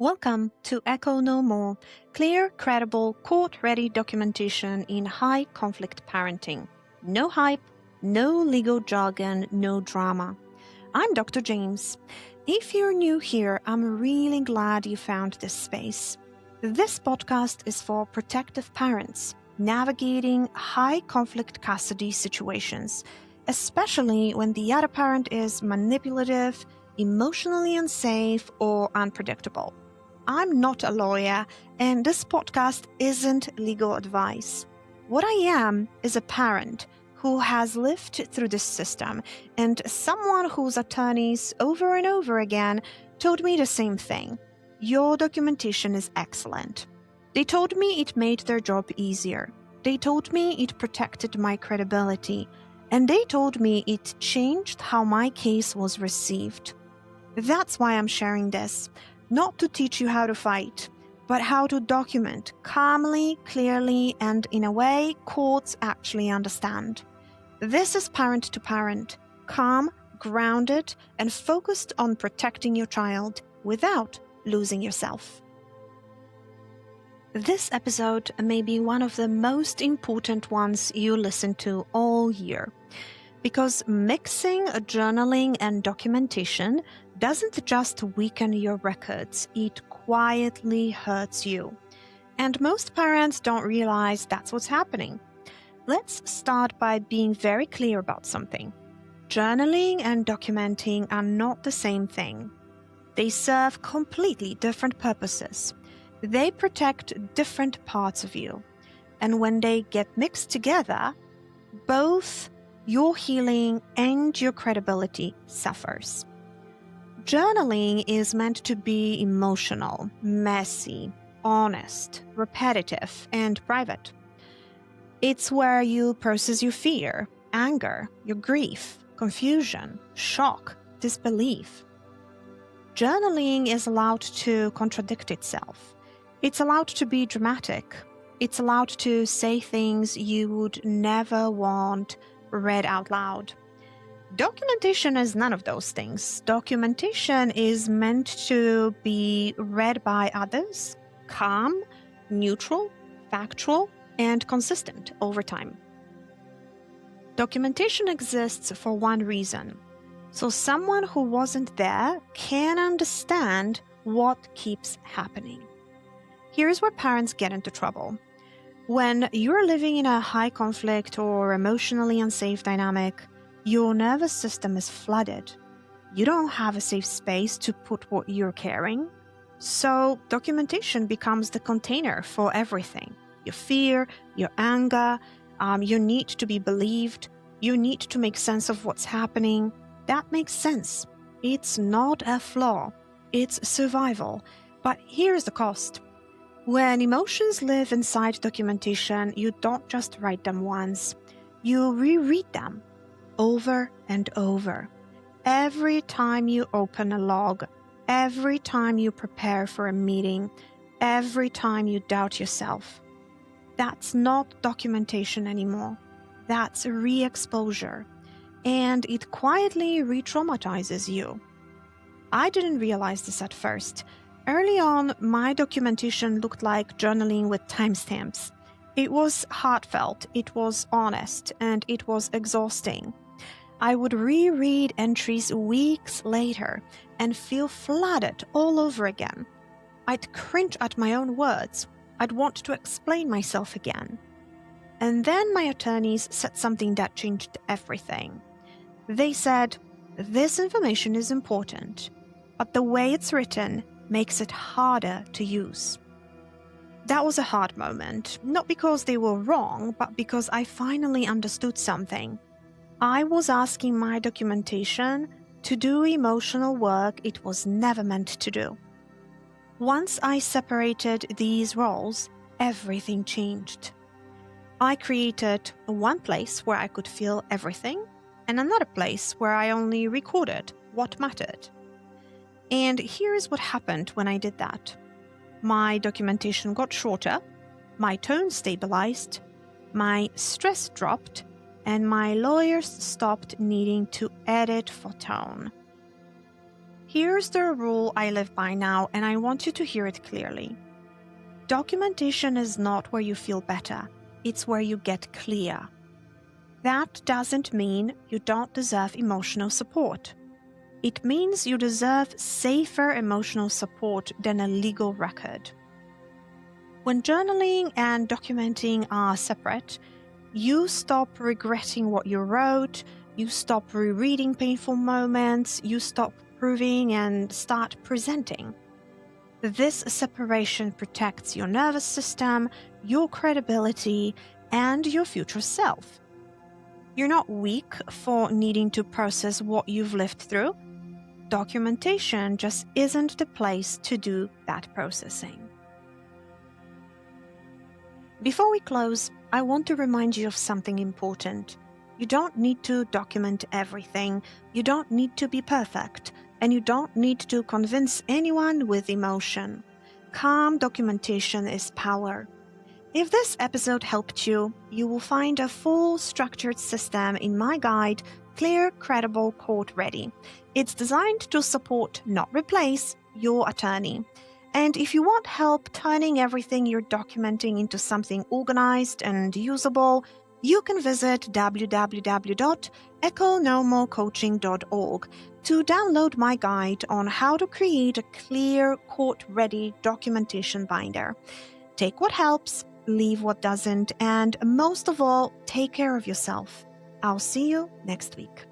Welcome to Echo No More, clear, credible, court-ready documentation in high-conflict parenting. No hype, no legal jargon, no drama. I'm Dr. James. If you're new here, I'm really glad you found this space. This podcast is for protective parents navigating high-conflict custody situations, especially when the other parent is manipulative, emotionally unsafe, or unpredictable. I'm not a lawyer, and this podcast isn't legal advice. What I am is a parent who has lived through this system, and someone whose attorneys over and over again told me the same thing. Your documentation is excellent. They told me it made their job easier. They told me it protected my credibility. And they told me it changed how my case was received. That's why I'm sharing this. Not to teach you how to fight, but how to document calmly, clearly, and in a way courts actually understand. This is parent to parent, calm, grounded, and focused on protecting your child without losing yourself. This episode may be one of the most important ones you listen to all year, because mixing journaling and documentation doesn't just weaken your records, it quietly hurts you. And most parents don't realize that's what's happening. Let's start by being very clear about something. Journaling and documenting are not the same thing. They serve completely different purposes. They protect different parts of you. And when they get mixed together, both your healing and your credibility suffers. Journaling is meant to be emotional, messy, honest, repetitive, and private. It's where you process your fear, anger, your grief, confusion, shock, disbelief. Journaling is allowed to contradict itself. It's allowed to be dramatic. It's allowed to say things you would never want read out loud. Documentation is none of those things. Documentation is meant to be read by others, calm, neutral, factual, and consistent over time. Documentation exists for one reason, so someone who wasn't there can understand what keeps happening. Here's where parents get into trouble. When you're living in a high conflict or emotionally unsafe dynamic, your nervous system is flooded. You don't have a safe space to put what you're carrying. So documentation becomes the container for everything. Your fear, your anger, your need to be believed, your need to make sense of what's happening. That makes sense. It's not a flaw. It's survival. But here's the cost. When emotions live inside documentation, you don't just write them once. You reread them over and over. Every time you open a log, every time you prepare for a meeting, every time you doubt yourself. That's not documentation anymore. That's re-exposure. And it quietly re-traumatizes you. I didn't realize this at first. Early on, my documentation looked like journaling with timestamps. It was heartfelt, it was honest, and it was exhausting. I would reread entries weeks later and feel flooded all over again. I'd cringe at my own words. I'd want to explain myself again. And then my attorneys said something that changed everything. They said, "This information is important, but the way it's written makes it harder to use." That was a hard moment, not because they were wrong, but because I finally understood something. I was asking my documentation to do emotional work it was never meant to do. Once I separated these roles, everything changed. I created one place where I could feel everything, and another place where I only recorded what mattered. And here's what happened when I did that. My documentation got shorter, my tone stabilized, my stress dropped, and my lawyers stopped needing to edit for tone. Here's the rule I live by now, and I want you to hear it clearly. Documentation is not where you feel better, it's where you get clear. That doesn't mean you don't deserve emotional support. It means you deserve safer emotional support than a legal record. When journaling and documenting are separate, you stop regretting what you wrote, you stop rereading painful moments, you stop proving and start presenting. This separation protects your nervous system, your credibility, and your future self. You're not weak for needing to process what you've lived through. Documentation just isn't the place to do that processing. Before we close, I want to remind you of something important. You don't need to document everything, you don't need to be perfect, and you don't need to convince anyone with emotion. Calm documentation is power. If this episode helped you, you will find a full structured system in my guide, Clear, Credible, Court Ready. It's designed to support, not replace, your attorney. And if you want help turning everything you're documenting into something organized and usable, you can visit www.economocoaching.org to download my guide on how to create a clear, court-ready documentation binder. Take what helps, leave what doesn't, and most of all, take care of yourself. I'll see you next week.